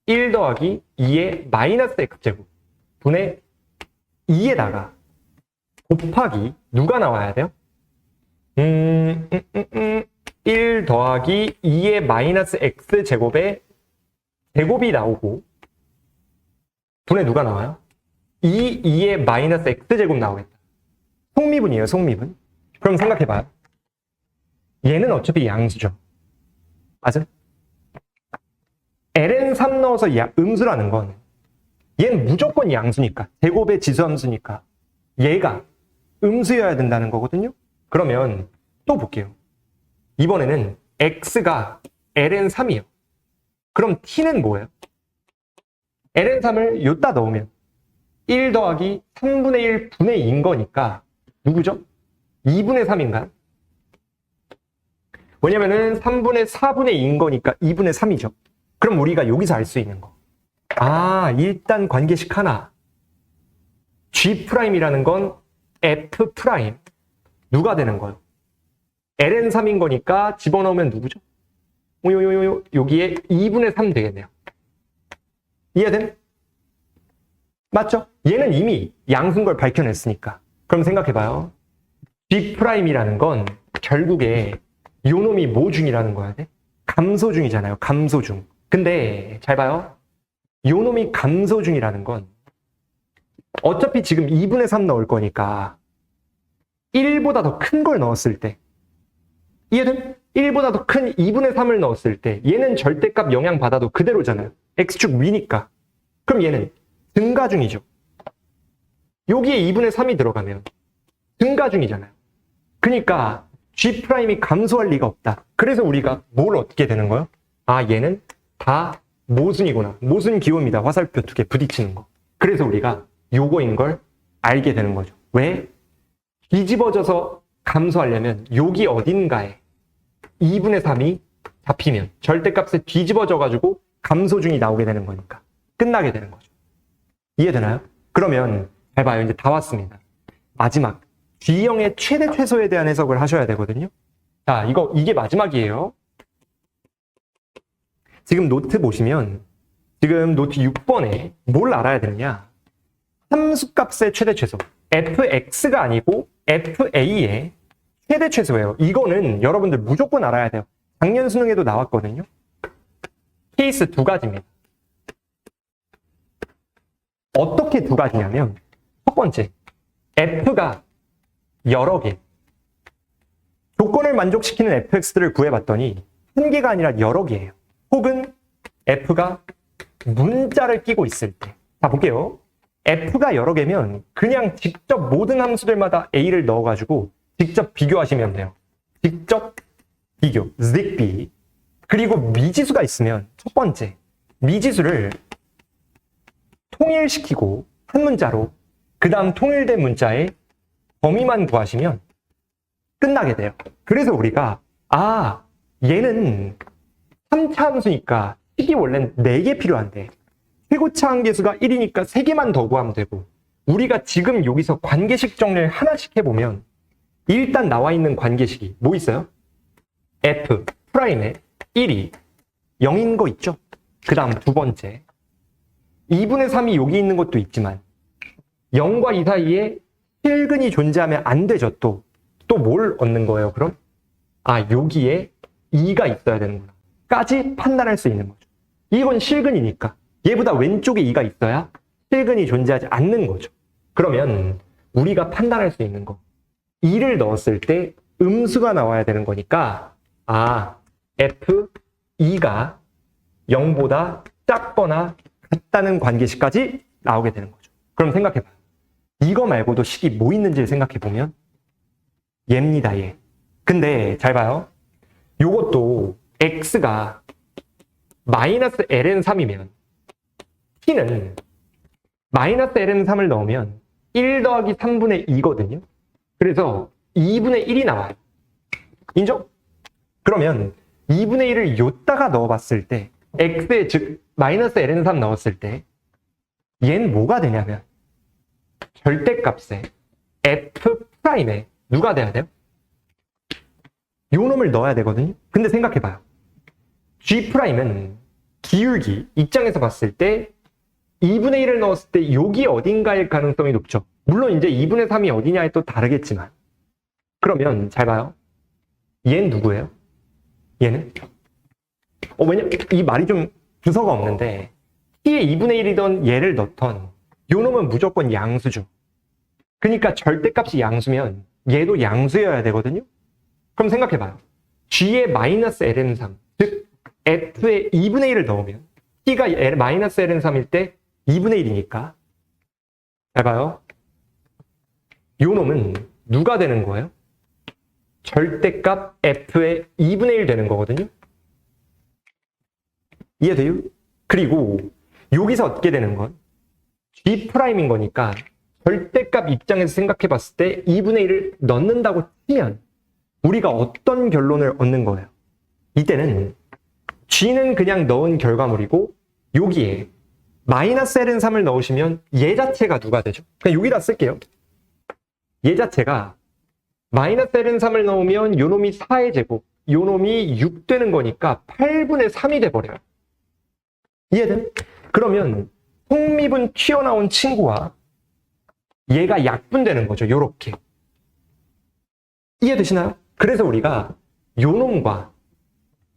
1 더하기 2의 마이너스 x제곱 분의 2에다가 곱하기 누가 나와야 돼요? 1 더하기 2의 마이너스 x제곱에 제곱이 나오고 분의 누가 나와요? 2의 마이너스 x제곱 나오겠다. 속미분이에요, 속미분. 그럼 생각해봐요. 얘는 어차피 양수죠. 맞아? ln3 넣어서 음수라는 건 얘는 무조건 양수니까, 제곱의 지수함수니까 얘가 음수여야 된다는 거거든요. 그러면 또 볼게요. 이번에는 x가 ln3이에요. 그럼 t는 뭐예요? ln3을 여기다 넣으면 1 더하기 3분의 1 분의 2인 거니까 누구죠? 2분의 3인가요? 왜냐면은 3분의 4분의 2인 거니까 2분의 3이죠. 그럼 우리가 여기서 알 수 있는 거. 아, 일단 관계식 하나. G'이라는 건 F'. 누가 되는 거예요? ln3인 거니까 집어넣으면 누구죠? 여기에 2분의 3 되겠네요. 이해됨? 맞죠? 얘는 이미 양수인 걸 밝혀냈으니까. 그럼 생각해봐요. G'이라는 건 결국에 요놈이 뭐 중이라는 거야 돼? 감소중이잖아요. 감소중. 근데 잘 봐요. 요놈이 감소중이라는 건 어차피 지금 2분의 3 넣을 거니까 1보다 더 큰 걸 넣었을 때, 이해됨? 1보다 더 큰 2분의 3을 넣었을 때 얘는 절대값 영향받아도 그대로잖아요. x축 위니까. 그럼 얘는 증가중이죠. 여기에 2분의 3이 들어가면 증가중이잖아요. 그러니까 G'이 감소할 리가 없다. 그래서 우리가 뭘 어떻게 되는 거예요? 아, 얘는 다 모순이구나. 모순 기호입니다. 화살표 두 개 부딪히는 거. 그래서 우리가 요거인 걸 알게 되는 거죠. 왜? 뒤집어져서 감소하려면 여기 어딘가에 2분의 3이 잡히면 절대값에 뒤집어져가지고 감소중이 나오게 되는 거니까 끝나게 되는 거죠. 이해되나요? 그러면 잘 봐요. 이제 다 왔습니다. 마지막 G형의 최대 최소에 대한 해석을 하셔야 되거든요. 자, 이게 마지막이에요. 지금 노트 보시면 지금 노트 6번에 뭘 알아야 되느냐? 함수값의 최대 최소 fx가 아니고 fa의 최대 최소예요. 이거는 여러분들 무조건 알아야 돼요. 작년 수능에도 나왔거든요. 케이스 두 가지입니다. 어떻게 두 가지냐면 첫 번째, f가 여러 개. 조건을 만족시키는 fx들을 구해봤더니 한 개가 아니라 여러 개예요. 혹은 f가 문자를 끼고 있을 때. 자, 볼게요. f가 여러 개면 그냥 직접 모든 함수들마다 a를 넣어가지고 직접 비교하시면 돼요. 직접 비교, zik비. 그리고 미지수가 있으면 첫 번째, 미지수를 통일시키고 한 문자로 그 다음 통일된 문자의 범위만 구하시면 끝나게 돼요. 그래서 우리가 얘는 3차 함수니까 식이 원래는 4개 필요한데 최고차 한계수가 1이니까 3개만 더 구하면 되고, 우리가 지금 여기서 관계식 정리를 하나씩 해보면 일단 나와 있는 관계식이 뭐 있어요? F'의 1이 0인 거 있죠? 그 다음 두 번째, 2분의 3이 여기 있는 것도 있지만 0과 2 사이에 실근이 존재하면 안 되죠. 또 뭘 얻는 거예요, 그럼? 여기에 2가 있어야 되는구나 까지 판단할 수 있는 거죠. 이건 실근이니까 얘보다 왼쪽에 2가 있어야 실근이 존재하지 않는 거죠. 그러면 우리가 판단할 수 있는 거, 2를 넣었을 때 음수가 나와야 되는 거니까 F2가 0보다 작거나 같다는 관계식까지 나오게 되는 거죠. 그럼 생각해봐요. 이거 말고도 식이 뭐 있는지를 생각해보면 얘입니다, 얘. 근데 잘 봐요. 요것도 x가 마이너스 ln3이면 t는 마이너스 ln3을 넣으면 1 더하기 3분의 2거든요. 그래서 2분의 1이 나와요. 인정? 그러면 2분의 1을 요따가 넣어봤을 때 x에 즉 마이너스 ln3 넣었을 때 얘는 뭐가 되냐면 절대값에 f'에 누가 돼야 돼요? 요 놈을 넣어야 되거든요. 근데 생각해봐요. G'은 기울기 입장에서 봤을 때 2분의 1을 넣었을 때 여기 어딘가일 가능성이 높죠. 물론 이제 2분의 3이 어디냐에 또 다르겠지만, 그러면 잘 봐요. 얘는 누구예요? 얘는? 왜냐면 이 말이 좀 주서가 없는데 t의 2분의 1이던 얘를 넣던 요 놈은 무조건 양수죠. 그러니까 절대값이 양수면 얘도 양수여야 되거든요. 그럼 생각해봐요. G의 마이너스 LN3, 즉 F의 2분의 1을 넣으면 T가 마이너스 LN3일 때 2분의 1이니까 잘 봐요. 요 놈은 누가 되는 거예요? 절대값 F의 2분의 1 되는 거거든요. 이해돼요? 그리고 여기서 얻게 되는 건 G'인 거니까 절대값 입장에서 생각해 봤을 때 2분의 1을 넣는다고 치면 우리가 어떤 결론을 얻는 거예요? 이때는 G는 그냥 넣은 결과물이고 여기에 마이너스 LN3을 넣으시면 얘 자체가 누가 되죠? 그냥 여기다 쓸게요. 얘 자체가 마이너스 LN3을 넣으면 요 놈이 4의 제곱, 요 놈이 6 되는 거니까 8분의 3이 돼버려요. 이해돼? 그러면 속립은 튀어나온 친구와 얘가 약분되는 거죠. 요렇게. 이해되시나요? 그래서 우리가 요 놈과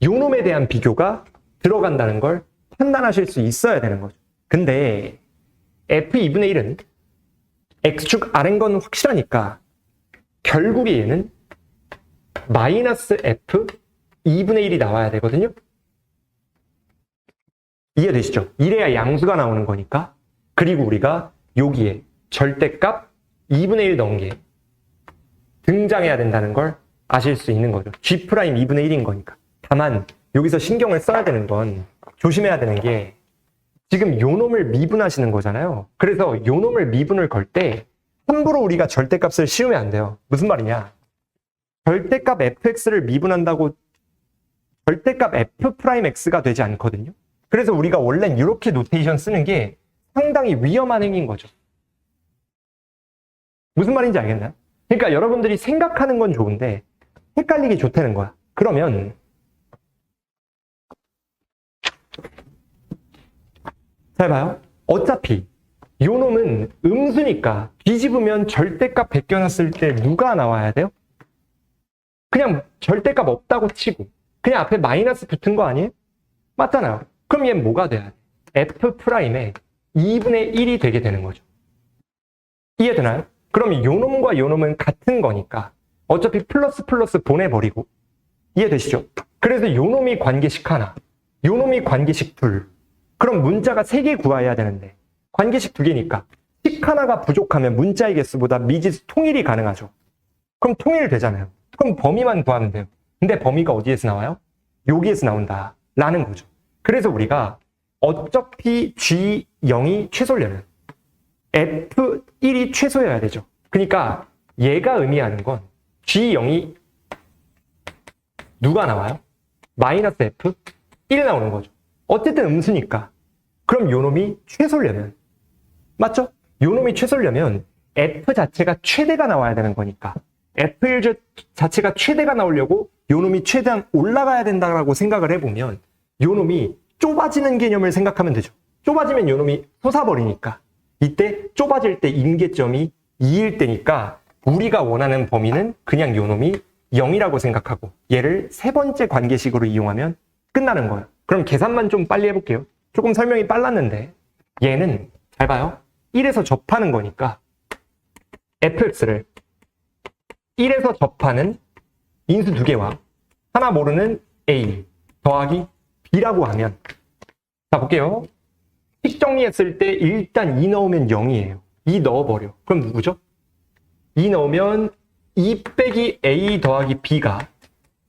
요 놈에 대한 비교가 들어간다는 걸 판단하실 수 있어야 되는 거죠. 근데 F2분의 1은 X축 R인 건 확실하니까 결국에 얘는 마이너스 F 2분의 1이 나와야 되거든요. 이해되시죠? 이래야 양수가 나오는 거니까. 그리고 우리가 여기에 절대값 2분의 1 넣은 게 등장해야 된다는 걸 아실 수 있는 거죠. G' 2분의 1인 거니까. 다만 여기서 신경을 써야 되는 건 조심해야 되는 게 지금 요 놈을 미분하시는 거잖아요. 그래서 요 놈을 미분을 걸 때 함부로 우리가 절대값을 씌우면 안 돼요. 무슨 말이냐? 절대값 fx를 미분한다고 절대값 f'x가 되지 않거든요. 그래서 우리가 원래는 이렇게 노테이션 쓰는 게 상당히 위험한 행위인 거죠. 무슨 말인지 알겠나요? 그러니까 여러분들이 생각하는 건 좋은데 헷갈리기 좋다는 거야. 그러면 잘 봐요. 어차피 요 놈은 음수니까 뒤집으면 절대값 베껴놨을 때 누가 나와야 돼요? 그냥 절대값 없다고 치고 그냥 앞에 마이너스 붙은 거 아니에요? 맞잖아요. 그럼 얘는 뭐가 돼야 돼? F'의 2분의 1이 되게 되는 거죠. 이해되나요? 그럼 요 놈과 요 놈은 같은 거니까 어차피 플러스 플러스 보내버리고 이해되시죠? 그래서 요 놈이 관계식 하나, 요 놈이 관계식 둘. 그럼 문자가 3개 구해야 되는데 관계식 2개니까 식 하나가 부족하면 문자의 개수보다 미지수 통일이 가능하죠. 그럼 통일 되잖아요. 그럼 범위만 구하면 돼요. 근데 범위가 어디에서 나와요? 여기에서 나온다 라는 거죠. 그래서 우리가 어차피 G0이 최소려면 F1이 최소여야 되죠. 그러니까 얘가 의미하는 건 G0이 누가 나와요? 마이너스 F 1 나오는 거죠. 어쨌든 음수니까. 그럼 요 놈이 최소려면 맞죠? 요 놈이 최소려면 F 자체가 최대가 나와야 되는 거니까 F1 자체가 최대가 나오려고 요 놈이 최대한 올라가야 된다고 생각을 해보면 요 놈이 좁아지는 개념을 생각하면 되죠. 좁아지면 요 놈이 솟아버리니까 이때 좁아질 때 임계점이 2일 때니까 우리가 원하는 범위는 그냥 요 놈이 0이라고 생각하고 얘를 세 번째 관계식으로 이용하면 끝나는 거예요. 그럼 계산만 좀 빨리 해볼게요. 조금 설명이 빨랐는데 얘는 잘 봐요. 1에서 접하는 거니까 fx를 1에서 접하는 인수 2개와 하나 모르는 a 더하기 b라고 하면 자 볼게요. 식 정리했을 때 일단 2 넣으면 0이에요. 2 넣어버려. 그럼 누구죠? 2 넣으면 2 빼기 a 더하기 b가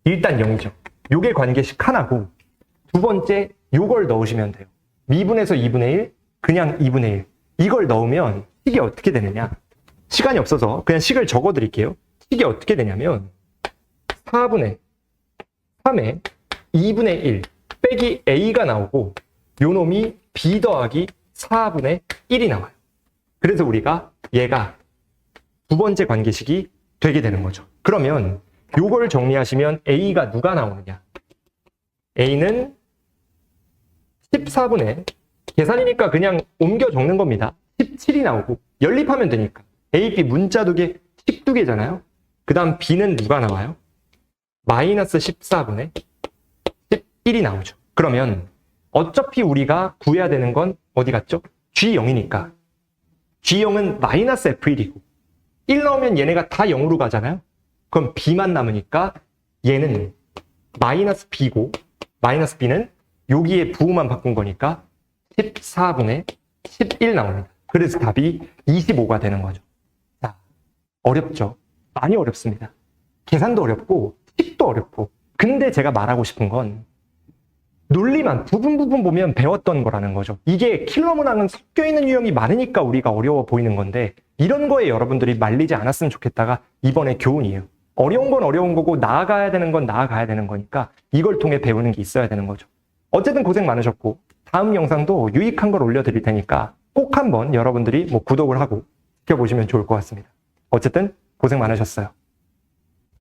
일단 0이죠. 요게 관계식 하나고 두 번째 요걸 넣으시면 돼요. 미분에서 2분의 1 그냥 2분의 1 이걸 넣으면 식이 어떻게 되느냐 시간이 없어서 그냥 식을 적어 드릴게요. 식이 어떻게 되냐면 4분의 3에 2분의 1 빼기 a가 나오고 요 놈이 b 더하기 4분의 1이 나와요. 그래서 우리가 얘가 두 번째 관계식이 되게 되는 거죠. 그러면 요걸 정리하시면 a가 누가 나오느냐 a는 14분의 계산이니까 그냥 옮겨 적는 겁니다. 17이 나오고 연립하면 되니까 a, b 문자 2개, 식 2개잖아요. 그 다음 b는 누가 나와요? 마이너스 14분의 11이 나오죠. 그러면 어차피 우리가 구해야 되는 건 어디 갔죠? G0이니까 G0은 마이너스 F1이고 1 넣으면 얘네가 다 0으로 가잖아요. 그럼 b만 남으니까 얘는 마이너스 b고 마이너스 b는 여기에 부호만 바꾼 거니까 14분의 11 나옵니다. 그래서 답이 25가 되는 거죠. 자, 어렵죠? 많이 어렵습니다. 계산도 어렵고 식도 어렵고. 근데 제가 말하고 싶은 건 논리만 부분 보면 배웠던 거라는 거죠. 이게 킬러 문항은 섞여있는 유형이 많으니까 우리가 어려워 보이는 건데 이런 거에 여러분들이 말리지 않았으면 좋겠다가 이번에 교훈이에요. 어려운 건 어려운 거고 나아가야 되는 건 나아가야 되는 거니까 이걸 통해 배우는 게 있어야 되는 거죠. 어쨌든 고생 많으셨고 다음 영상도 유익한 걸 올려드릴 테니까 꼭 한번 여러분들이 구독을 하고 지켜보시면 좋을 것 같습니다. 어쨌든 고생 많으셨어요.